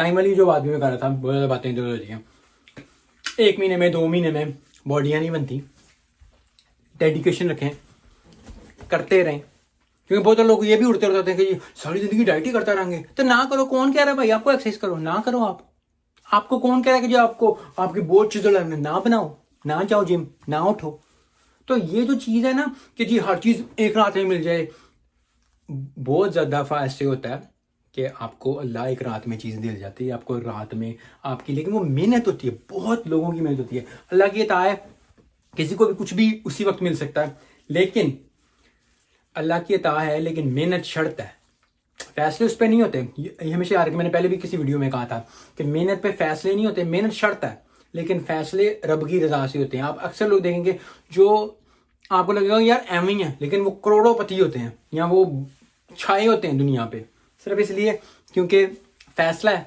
Time والی جو بات بھی میں کر رہا تھا، بہت زیادہ باتیں ادھر ہو رہی ہیں. 1 مہینے میں 2 مہینے میں باڈیاں نہیں بنتی. ڈیڈیکیشن رکھیں، کرتے رہیں. کیونکہ بہت لوگ یہ بھی اڑتے رہتے ہیں کہ ساری زندگی ڈائٹ ہی کرتا رہیں گے. تو نہ کرو. کون کہہ رہا ہے بھائی آپ کو ایکسرسائز کرو؟ نہ کرو. آپ کو کون کہہ رہا ہے کہ جو آپ کی بہت چیزیں لگنے نہ بناؤ، نہ جاؤ جم، نہ اٹھو. تو یہ جو چیز ہے نا کہ جی ہر چیز ایک رات میں مل جائے، بہت زیادہ دفعہ ایسے ہوتا ہے کہ آپ کو اللہ ایک رات میں چیز دے جاتی ہے، آپ کو رات میں آپ کی، لیکن وہ محنت ہوتی ہے، بہت لوگوں کی محنت ہوتی ہے. اللہ کی عطا ہے، کسی کو بھی کچھ بھی اسی وقت مل سکتا ہے، لیکن اللہ کی عطا ہے، لیکن محنت شرط ہے. فیصلے اس پہ نہیں ہوتے. یہ ہمیشہ یاد رکھیں، میں نے پہلے بھی کسی ویڈیو میں کہا تھا کہ محنت پہ فیصلے نہیں ہوتے، محنت شرط ہے، لیکن فیصلے رب کی رضا سے ہوتے ہیں. آپ اکثر لوگ دیکھیں گے جو آپ کو لگے گا یار ایویں ہی ہیں، لیکن وہ کروڑوں پتی ہوتے ہیں یا وہ چھائے ہوتے ہیں دنیا پہ، صرف اس لیے کیونکہ فیصلہ ہے